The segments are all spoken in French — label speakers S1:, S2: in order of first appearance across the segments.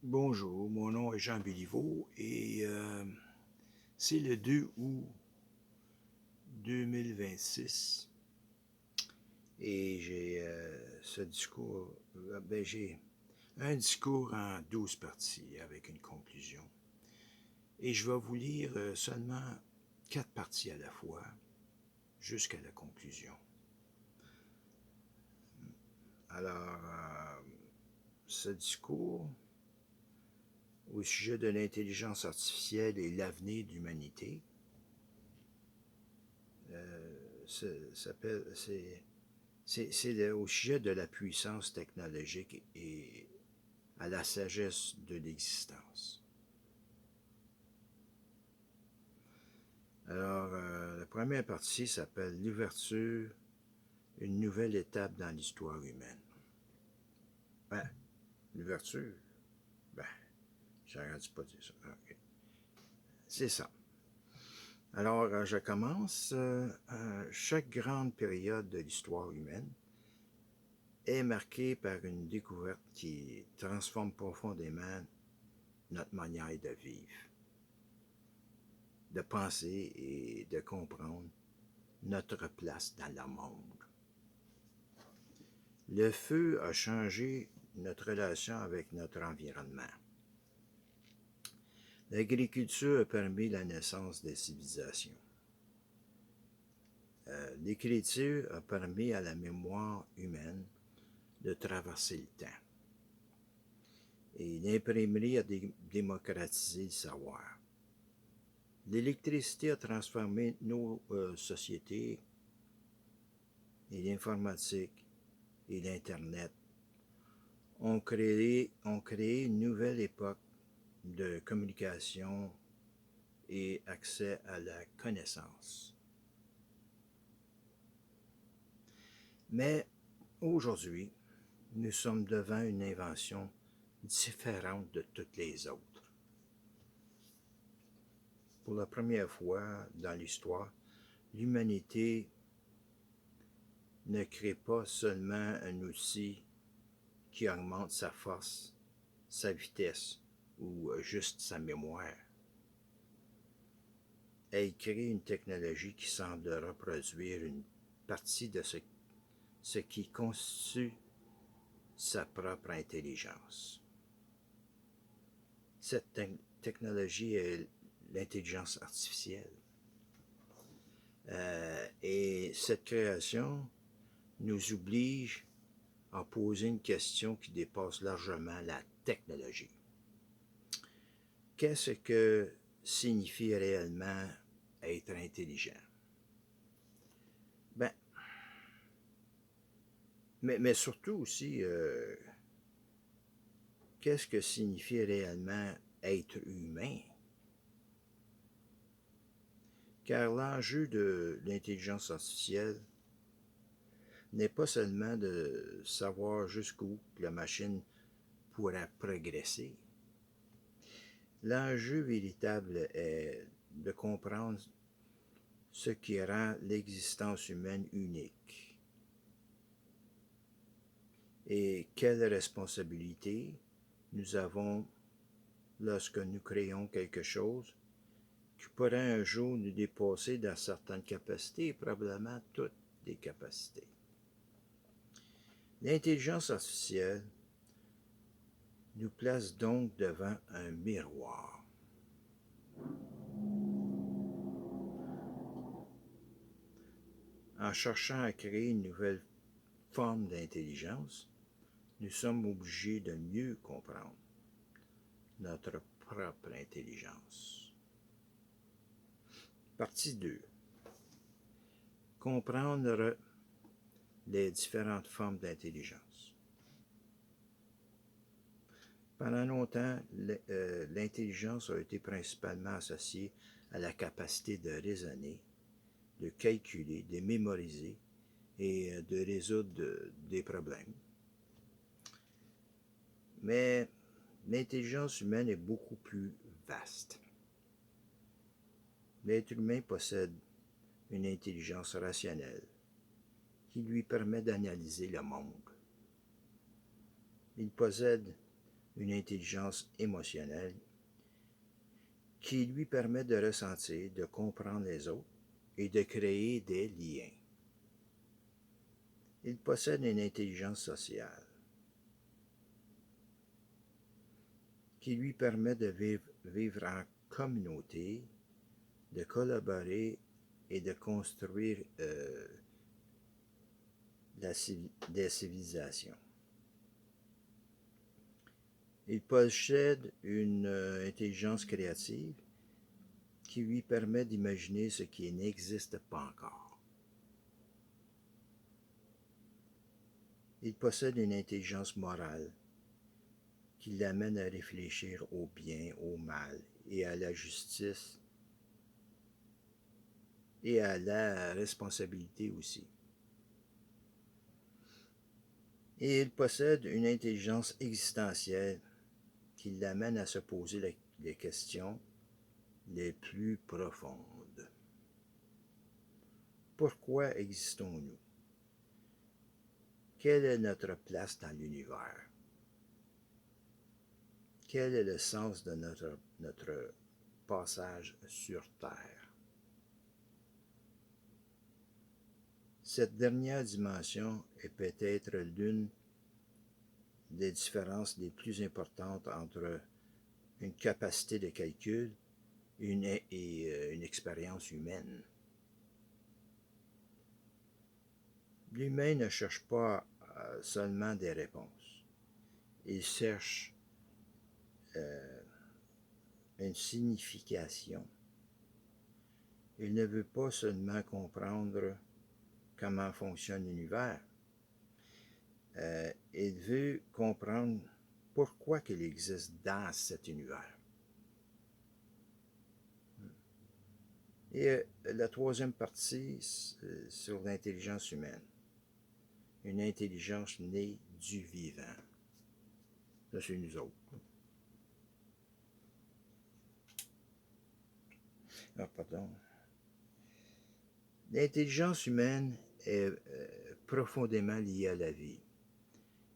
S1: Bonjour, mon nom est Jean Béliveau et c'est le 2 août 2026 et j'ai un discours en 12 parties avec une conclusion. Et je vais vous lire seulement 4 parties à la fois jusqu'à la conclusion. Alors, ce discours au sujet de l'intelligence artificielle et l'avenir de l'humanité c'est au sujet de la puissance technologique et à la sagesse de l'existence. Alors, la première partie s'appelle l'ouverture, une nouvelle étape dans l'histoire humaine. Ben, l'ouverture, ben, j'aurais dû pas dire ça. Okay. C'est ça. Alors, je commence. Chaque grande période de l'histoire humaine est marquée par une découverte qui transforme profondément notre manière de vivre, de penser et de comprendre notre place dans le monde. Le feu a changé notre relation avec notre environnement. L'agriculture a permis la naissance des civilisations. L'écriture a permis à la mémoire humaine de traverser le temps. Et l'imprimerie a démocratisé le savoir. L'électricité a transformé nos sociétés et l'informatique et l'Internet ont créé une nouvelle époque de communication et accès à la connaissance. Mais aujourd'hui, nous sommes devant une invention différente de toutes les autres. Pour la première fois dans l'histoire, l'humanité ne crée pas seulement un outil qui augmente sa force, sa vitesse ou juste sa mémoire. Elle crée une technologie qui semble reproduire une partie de ce qui constitue sa propre intelligence. Cette technologie est l'intelligence artificielle. Et cette création nous oblige à poser une question qui dépasse largement la technologie. Qu'est-ce que signifie réellement être intelligent? Ben, mais surtout aussi, qu'est-ce que signifie réellement être humain? Car l'enjeu de l'intelligence artificielle n'est pas seulement de savoir jusqu'où la machine pourra progresser. L'enjeu véritable est de comprendre ce qui rend l'existence humaine unique. Et quelle responsabilité nous avons lorsque nous créons quelque chose qui pourrait un jour nous dépasser dans certaines capacités et probablement toutes les capacités. L'intelligence artificielle nous place donc devant un miroir. En cherchant à créer une nouvelle forme d'intelligence, nous sommes obligés de mieux comprendre notre propre intelligence. Partie 2. Comprendre les différentes formes d'intelligence. Pendant longtemps, l'intelligence a été principalement associée à la capacité de raisonner, de calculer, de mémoriser et de résoudre des problèmes. Mais l'intelligence humaine est beaucoup plus vaste. L'être humain possède une intelligence rationnelle qui lui permet d'analyser le monde. Il possède une intelligence émotionnelle qui lui permet de ressentir, de comprendre les autres et de créer des liens. Il possède une intelligence sociale qui lui permet de vivre en communauté, de collaborer et de construire des civilisations. Il possède une intelligence créative qui lui permet d'imaginer ce qui n'existe pas encore. Il possède une intelligence morale qui l'amène à réfléchir au bien, au mal et à la justice et à la responsabilité aussi. Et il possède une intelligence existentielle qui l'amène à se poser les questions les plus profondes. Pourquoi existons-nous? Quelle est notre place dans l'univers? Quel est le sens de notre passage sur Terre? Cette dernière dimension est peut-être l'une des différences les plus importantes entre une capacité de calcul et une expérience humaine. L'humain ne cherche pas seulement des réponses. Il cherche une signification. Il ne veut pas seulement comprendre comment fonctionne l'univers. Il veut comprendre pourquoi il existe dans cet univers. Et la troisième partie, sur l'intelligence humaine. Une intelligence née du vivant. Ça, c'est nous autres. Ah, pardon. L'intelligence humaine est profondément liée à la vie.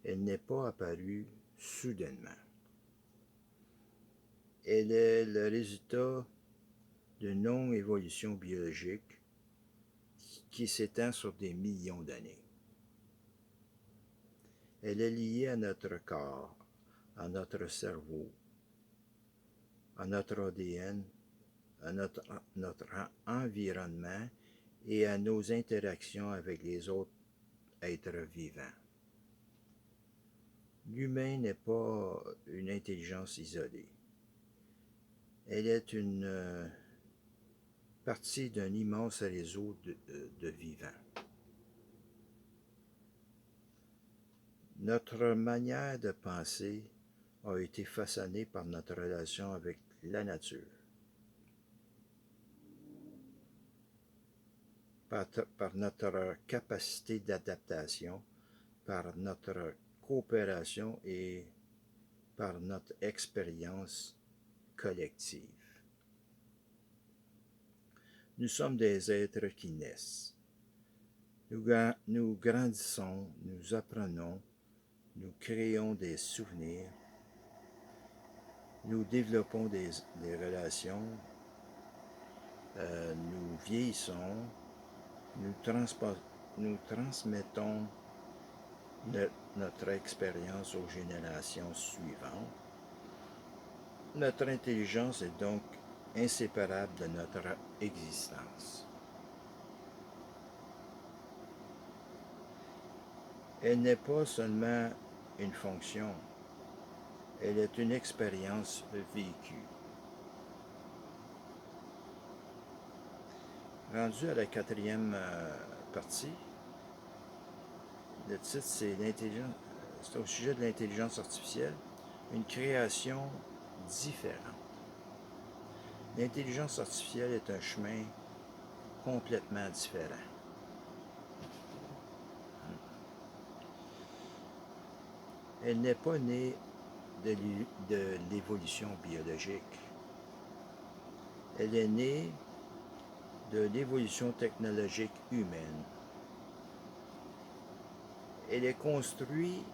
S1: Elle n'est pas apparue soudainement. Elle est le résultat d'une longue évolution biologique qui s'étend sur des millions d'années. Elle est liée à notre corps, à notre cerveau, à notre ADN, à notre environnement et à nos interactions avec les autres êtres vivants. L'humain n'est pas une intelligence isolée. Elle est une partie d'un immense réseau de vivants. Notre manière de penser a été façonnée par notre relation avec la nature, par notre capacité d'adaptation, par notre coopération et par notre expérience collective. Nous sommes des êtres qui naissent. Nous grandissons, nous apprenons, nous créons des souvenirs, nous développons des relations, nous vieillissons, nous transmettons notre expérience aux générations suivantes. Notre intelligence est donc inséparable de notre existence. Elle n'est pas seulement une fonction, elle est une expérience vécue. Rendu à la quatrième partie, le titre c'est au sujet de l'intelligence artificielle, une création différente. L'intelligence artificielle est un chemin complètement différent. Elle n'est pas née de l'évolution biologique. Elle est née de l'évolution technologique humaine. Elle est construite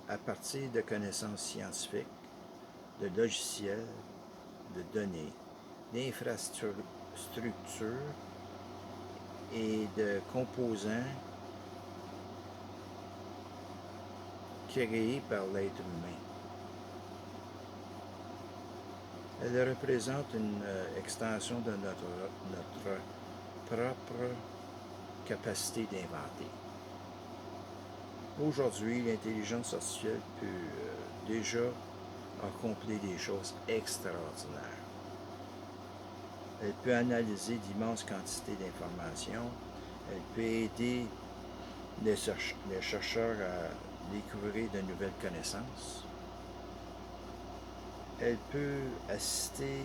S1: à partir de connaissances scientifiques de logiciels, de données, d'infrastructures et de composants créés par l'être humain. Elle représente une extension de notre propre capacité d'inventer. Aujourd'hui, l'intelligence artificielle peut déjà accomplir des choses extraordinaires. Elle peut analyser d'immenses quantités d'informations. Elle peut aider les chercheurs à découvrir de nouvelles connaissances. Elle peut assister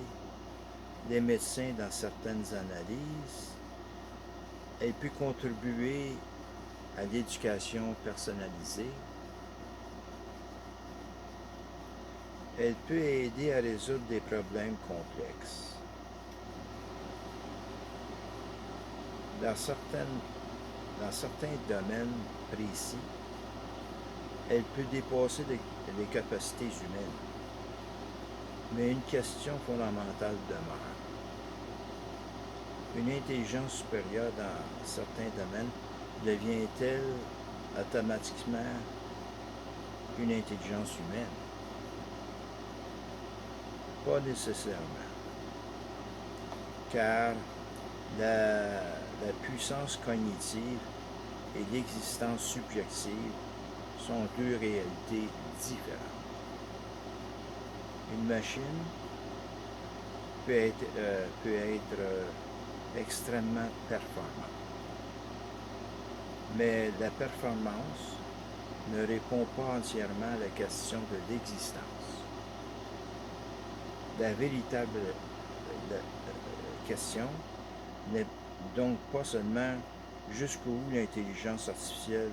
S1: les médecins dans certaines analyses. Elle peut contribuer à l'éducation personnalisée. Elle peut aider à résoudre des problèmes complexes. Dans certains domaines précis, elle peut dépasser les capacités humaines. Mais une question fondamentale demeure. Une intelligence supérieure dans certains domaines devient-elle automatiquement une intelligence humaine? Pas nécessairement. Car la puissance cognitive et l'existence subjective sont deux réalités différentes. Une machine peut être extrêmement performante. Mais la performance ne répond pas entièrement à la question de l'existence. La véritable question n'est donc pas seulement jusqu'où l'intelligence artificielle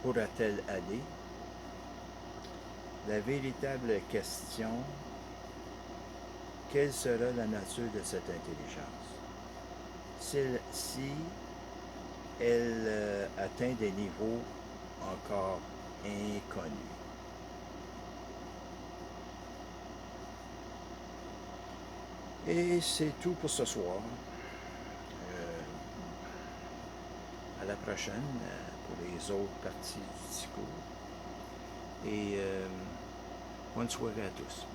S1: pourra-t-elle aller. La véritable question, quelle sera la nature de cette intelligence? Si elle atteint des niveaux encore inconnus. Et c'est tout pour ce soir. À la prochaine pour les autres parties du discours. Et bonne soirée à tous.